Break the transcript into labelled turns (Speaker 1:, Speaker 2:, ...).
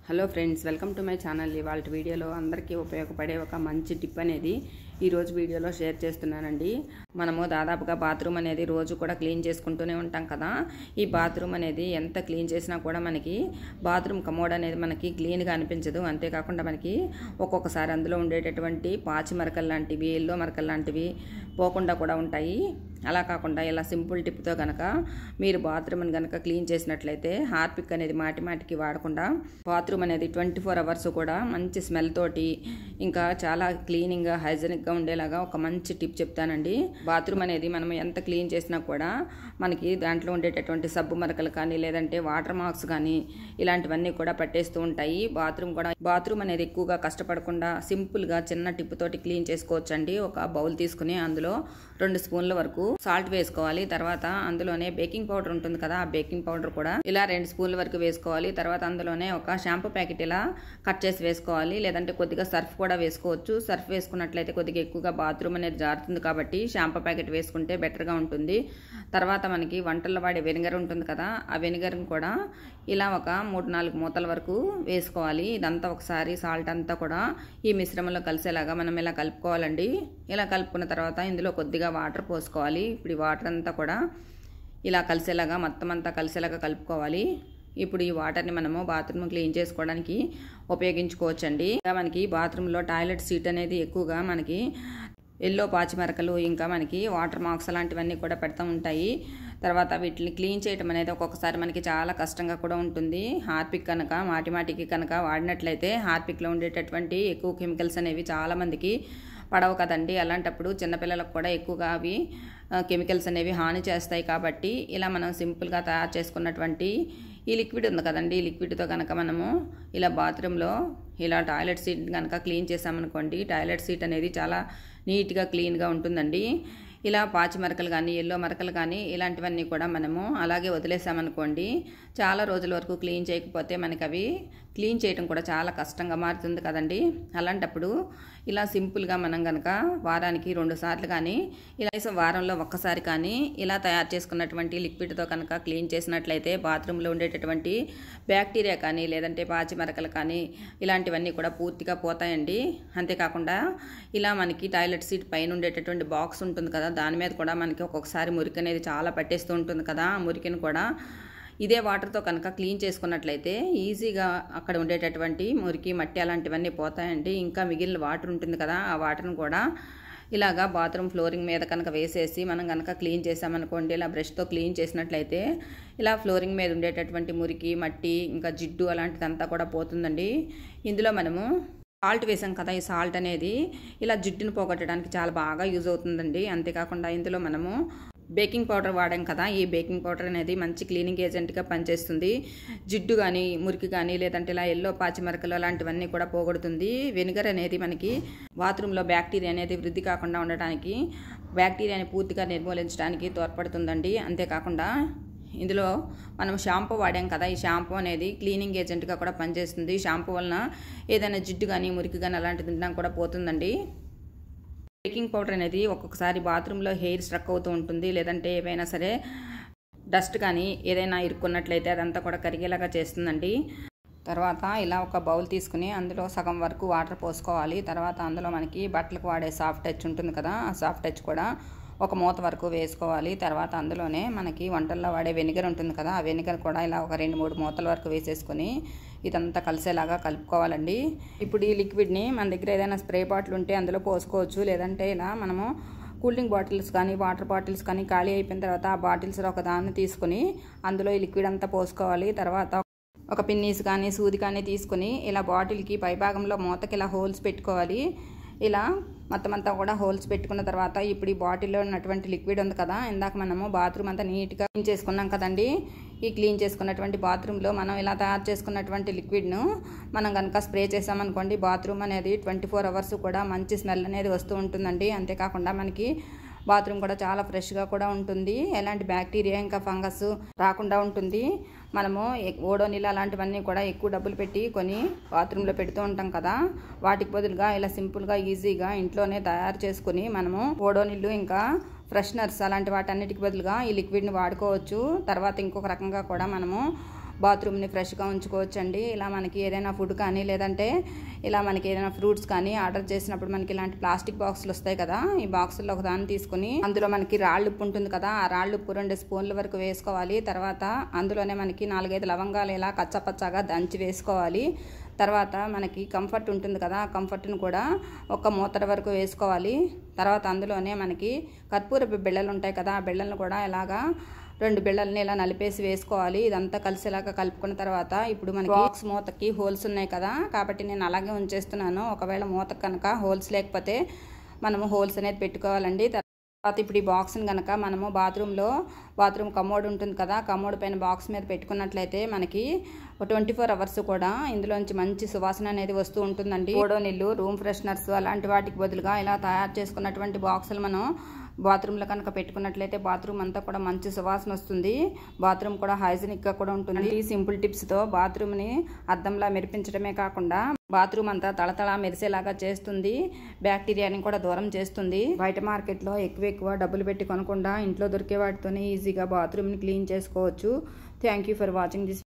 Speaker 1: Hello friends, welcome to my channel. ఇవాళ వీడియోలో అందరికీ ఉపయోగపడే ఒక మంచి టిప్ అనేది ఈరోజు వీడియోలో షేర్ చేస్తున్నానండి. మనము దాదాపుగా బాత్రూమ్ అనేది రోజు కూడా క్లీన్ చేసుకుంటూనే ఉంటాం కదా. ఈ బాత్రూమ్ అనేది ఎంత క్లీన్ చేసినా కూడా మనకి బాత్రూమ్ కమోడ్ అనేది మనకి క్లీన్గా అనిపించదు. అంతేకాకుండా మనకి ఒక్కొక్కసారి అందులో ఉండేటటువంటి పాచి మరకలు లాంటివి, ఎల్లో మరకలు లాంటివి పోకుండా కూడా ఉంటాయి. అలా కాకుండా ఇలా సింపుల్ టిప్తో కనుక మీరు బాత్రూమ్ని కనుక క్లీన్ చేసినట్లయితే హార్పిక్ అనేది మాటికి వాడకుండా బాత్రూమ్ అనేది 24 అవర్స్ కూడా మంచి స్మెల్ తోటి ఇంకా చాలా క్లీనింగ్గా హైజెనిక్గా ఉండేలాగా ఒక మంచి టిప్ చెప్తానండి. బాత్రూమ్ అనేది మనం ఎంత క్లీన్ చేసినా కూడా మనకి దాంట్లో ఉండేటటువంటి సబ్బు మరకలు కానీ లేదంటే వాటర్ మార్క్స్ కానీ ఇలాంటివన్నీ కూడా పట్టేస్తూ ఉంటాయి. బాత్రూమ్ అనేది ఎక్కువగా కష్టపడకుండా సింపుల్గా చిన్న టిప్ తోటి క్లీన్ చేసుకోవచ్చండి. ఒక బౌల్ తీసుకుని అందులో 2 స్పూన్ల వరకు సాల్ట్ వేసుకోవాలి. తర్వాత అందులోనే బేకింగ్ పౌడర్ ఉంటుంది కదా, ఆ బేకింగ్ పౌడర్ కూడా ఇలా 2 స్పూన్ల వరకు వేసుకోవాలి. తర్వాత అందులోనే ఒక షాంపూ ప్యాకెట్ ఇలా కట్ చేసి వేసుకోవాలి. లేదంటే కొద్దిగా సర్ఫ్ కూడా వేసుకోవచ్చు. సర్ఫ్ వేసుకున్నట్లయితే కొద్దిగా ఎక్కువగా బాత్రూమ్ అనేది జారుతుంది కాబట్టి షాంపూ ప్యాకెట్ వేసుకుంటే బెటర్గా ఉంటుంది. తర్వాత మనకి వంటల్లో వాడే వెనిగర్ ఉంటుంది కదా, ఆ వెనిగర్ని కూడా ఇలా ఒక 3-4 మూతల వరకు వేసుకోవాలి. ఇదంతా ఒకసారి సాల్ట్ అంతా కూడా ఈ మిశ్రమంలో కలిసేలాగా మనం ఇలా కలుపుకోవాలండి. ఇలా కలుపుకున్న తర్వాత ఇందులో కొద్దిగా వాటర్ పోసుకోవాలి. ఇప్పుడు ఈ వాటర్ అంతా కూడా ఇలా కలిసేలాగా మొత్తం అంతా కలిసేలాగా కలుపుకోవాలి. ఇప్పుడు ఈ వాటర్ని మనము బాత్రూమ్ క్లీన్ చేసుకోవడానికి ఉపయోగించుకోవచ్చండి. మనకి బాత్రూంలో టాయిలెట్ సీట్ అనేది ఎక్కువగా మనకి ఎల్లో పాచి మరకలు ఇంకా మనకి వాటర్ మార్క్స్ అలాంటివన్నీ కూడా పెడతా ఉంటాయి. తర్వాత వీటిని క్లీన్ చేయడం అనేది ఒక్కొక్కసారి మనకి చాలా కష్టంగా కూడా ఉంటుంది. హార్పిక్ కనుక మాటికి కనుక వాడినట్లయితే హార్పిక్లో ఉండేటటువంటి ఎక్కువ కెమికల్స్ అనేవి చాలామందికి పడవు కదండి. అలాంటప్పుడు చిన్నపిల్లలకు కూడా ఎక్కువగా అవి కెమికల్స్ అనేవి హాని చేస్తాయి. కాబట్టి ఇలా మనం సింపుల్గా తయారు చేసుకున్నటువంటి ఈ లిక్విడ్ ఉంది కదండి, ఈ లిక్విడ్తో కనుక మనము ఇలా బాత్రూంలో ఇలా టాయిలెట్ సీట్ కనుక క్లీన్ చేసామనుకోండి, టాయిలెట్ సీట్ అనేది చాలా నీట్గా క్లీన్గా ఉంటుందండి. ఇలా పాచి మరకలు కానీ ఎల్లో మరకలు కానీ ఇలాంటివన్నీ కూడా మనము అలాగే వదిలేసామనుకోండి, చాలా రోజుల వరకు క్లీన్ చేయకపోతే మనకి అవి క్లీన్ చేయడం కూడా చాలా కష్టంగా మారుతుంది కదండి. అలాంటప్పుడు ఇలా సింపుల్గా మనం కనుక వారానికి 2 సార్లు కానీ ఇలా వారంలో ఒక్కసారి కానీ ఇలా తయారు చేసుకున్నటువంటి లిక్విడ్తో కనుక క్లీన్ చేసినట్లయితే బాత్రూంలో ఉండేటటువంటి బ్యాక్టీరియా కానీ లేదంటే పాచి మరకలు కానీ ఇలాంటివన్నీ కూడా పూర్తిగా పోతాయండి. అంతేకాకుండా ఇలా మనకి టాయిలెట్ సీట్ పైన ఉండేటటువంటి బాక్స్ ఉంటుంది కదా, దాని మీద కూడా మనకి ఒక్కొక్కసారి మురికి అనేది చాలా పట్టేస్తూ ఉంటుంది కదా. ఆ మురికిని కూడా ఇదే వాటర్తో కనుక క్లీన్ చేసుకున్నట్లయితే ఈజీగా అక్కడ ఉండేటటువంటి మురికి మట్టి అలాంటివన్నీ పోతాయండి. ఇంకా మిగిలిన వాటర్ ఉంటుంది కదా, ఆ వాటర్ని కూడా ఇలాగా బాత్రూమ్ ఫ్లోరింగ్ మీద కనుక వేసేసి మనం కనుక క్లీన్ చేసామనుకోండి, ఇలా బ్రష్తో క్లీన్ చేసినట్లయితే ఇలా ఫ్లోరింగ్ మీద ఉండేటటువంటి మురికి మట్టి ఇంకా జిడ్డు అలాంటిదంతా కూడా పోతుందండి. ఇందులో మనము సాల్ట్ వేసాం కదా, ఈ సాల్ట్ అనేది ఇలా జిడ్డును పోగొట్టడానికి చాలా బాగా యూజ్ అవుతుందండి. అంతేకాకుండా ఇందులో మనము బేకింగ్ పౌడర్ వాడాం కదా, ఈ బేకింగ్ పౌడర్ అనేది మంచి క్లీనింగ్ ఏజెంట్గా పనిచేస్తుంది. జిడ్డు కానీ మురికి కానీ లేదంటే ఇలా ఎల్లో పాచి మరకలు అలాంటివన్నీ కూడా పోగొడుతుంది. వెనిగర్ అనేది మనకి బాత్రూంలో బ్యాక్టీరియా అనేది వృద్ధి కాకుండా ఉండటానికి, బ్యాక్టీరియాని పూర్తిగా నిర్మూలించడానికి తోడ్పడుతుందండి. అంతేకాకుండా ఇందులో మనం షాంపూ వాడాం కదా, ఈ షాంపూ అనేది క్లీనింగ్ ఏజెంట్గా కూడా పనిచేస్తుంది. షాంపూ వలన ఏదైనా జిడ్డు కానీ మురికి కానీ అలాంటిది తినడం కూడా పోతుందండి. బేకింగ్ పౌడర్ అనేది ఒక్కొక్కసారి బాత్రూంలో హెయిర్ స్ట్రక్ అవుతూ ఉంటుంది, లేదంటే ఏవైనా సరే డస్ట్ కానీ ఏదైనా ఇరుక్కున్నట్లయితే అదంతా కూడా కరిగేలాగా చేస్తుందండి. తర్వాత ఇలా ఒక బౌల్ తీసుకుని అందులో సగం వరకు వాటర్ పోసుకోవాలి. తర్వాత అందులో మనకి బట్టలకు వాడే సాఫ్ట్ టచ్ ఉంటుంది కదా, ఆ సాఫ్ట్ టచ్ కూడా ఒక మూత వరకు వేసుకోవాలి. తర్వాత అందులోనే మనకి వంటల్లో వాడే వెనిగర్ ఉంటుంది కదా, ఆ వెనిగర్ కూడా ఇలా ఒక 2-3 మూతల వరకు వేసేసుకొని ఇదంతా కలిసేలాగా కలుపుకోవాలండి. ఇప్పుడు ఈ లిక్విడ్ని మన దగ్గర ఏదైనా స్ప్రే బాటిల్ ఉంటే అందులో పోసుకోవచ్చు. లేదంటే ఇలా మనము కూల్ డ్రింక్ బాటిల్స్ కానీ వాటర్ బాటిల్స్ కానీ ఖాళీ అయిపోయిన తర్వాత ఆ బాటిల్స్లో ఒక దాన్ని తీసుకుని అందులో ఈ లిక్విడ్ అంతా పోసుకోవాలి. తర్వాత ఒక పిన్నీస్ కానీ సూది కానీ తీసుకుని ఇలా బాటిల్కి పైభాగంలో మూతకి ఇలా హోల్స్ పెట్టుకోవాలి. ఇలా మొత్తం అంతా కూడా హోల్స్ పెట్టుకున్న తర్వాత ఇప్పుడు ఈ బాటిల్లో ఉన్నటువంటి లిక్విడ్ ఉంది కదా, ఇందాక మనము బాత్రూమ్ అంతా నీట్గా క్లీన్ చేసుకున్నాం కదండి, ఈ క్లీన్ చేసుకున్నటువంటి బాత్రూంలో మనం ఇలా తయారు చేసుకున్నటువంటి లిక్విడ్ను మనం కనుక స్ప్రే చేసామనుకోండి, బాత్రూమ్ అనేది 24 అవర్స్ కూడా మంచి స్మెల్ అనేది వస్తూ ఉంటుందండి. అంతేకాకుండా మనకి బాత్రూమ్ కూడా చాలా ఫ్రెష్గా కూడా ఉంటుంది. ఎలాంటి బ్యాక్టీరియా ఇంకా ఫంగస్ రాకుండా ఉంటుంది. మనము ఓడోనిల్ అలాంటివన్నీ కూడా ఎక్కువ డబ్బులు పెట్టి కొని బాత్రూంలో పెడుతూ ఉంటాం కదా, వాటికి బదులుగా ఇలా సింపుల్గా ఈజీగా ఇంట్లోనే తయారు చేసుకుని మనము ఓడోనిల్ ఇంకా ఫ్రెషనర్స్ అలాంటి వాటన్నిటికి బదులుగా ఈ లిక్విడ్ని వాడుకోవచ్చు. తర్వాత ఇంకొక రకంగా కూడా మనము బాత్రూమ్ని ఫ్రెష్గా ఉంచుకోవచ్చండి. ఇలా మనకి ఏదైనా ఫుడ్ కానీ లేదంటే ఇలా మనకి ఏదైనా ఫ్రూట్స్ కానీ ఆర్డర్ చేసినప్పుడు మనకి ఇలాంటి ప్లాస్టిక్ బాక్సులు వస్తాయి కదా, ఈ బాక్సుల్లో ఒక దాన్ని తీసుకుని అందులో మనకి రాళ్ళు ఉప్పు ఉంటుంది కదా, ఆ రాళ్ళు ఉప్పు 2 స్పూన్ల వరకు వేసుకోవాలి. తర్వాత అందులోనే మనకి 4-5 లవంగాలు ఇలా కచ్చపచ్చగా దంచి వేసుకోవాలి. తర్వాత మనకి కంఫర్ట్ ఉంటుంది కదా, ఆ కంఫర్ట్ని కూడా ఒక మూతడ వరకు వేసుకోవాలి. తర్వాత అందులోనే మనకి కర్పూరపు బిళ్ళలు ఉంటాయి కదా, ఆ బిళ్ళలను కూడా ఇలాగా 2 బిళ్ళల్ని ఇలా నలిపేసి వేసుకోవాలి. ఇదంతా కలిసేలాగా కలుపుకున్న తర్వాత ఇప్పుడు మనకి బాక్స్ మూతకి హోల్స్ ఉన్నాయి కదా, కాబట్టి నేను అలాగే ఉంచేస్తున్నాను. ఒకవేళ మూత కనుక హోల్స్ లేకపోతే మనము హోల్స్ అనేది పెట్టుకోవాలండి. తర్వాత ఇప్పుడు ఈ బాక్స్ని కనుక మనము బాత్రూమ్ కమోడ్ ఉంటుంది కదా, కమోడ్ పైన బాక్స్ మీద పెట్టుకున్నట్లయితే మనకి 24 అవర్స్ కూడా ఇందులోంచి మంచి సువాసన అనేది వస్తూ ఉంటుందండి. ఓడోనిల్లు, రూమ్ ఫ్రెషనర్స్ అలాంటి వాటికి బదులుగా ఇలా తయారు చేసుకున్నటువంటి బాక్సులు మనం బాత్రూంలో కనుక పెట్టుకున్నట్లయితే బాత్రూమ్ అంతా కూడా మంచి సువాసన వస్తుంది. బాత్రూమ్ కూడా హైజీనిక్గా కూడా ఉంటుంది. ఈ సింపుల్ టిప్స్తో బాత్రూమ్ని అద్దంలా మెరిపించడమే కాకుండా బాత్రూమ్ అంతా తళతళ మెరిసేలాగా చేస్తుంది. బ్యాక్టీరియాని కూడా దూరం చేస్తుంది. బయట మార్కెట్లో ఎక్కువ డబ్బులు పెట్టి కొనకుండా ఇంట్లో దొరికే వాటితోనే ఈజీగా బాత్రూమ్ని క్లీన్ చేసుకోవచ్చు. Thank you for watching this.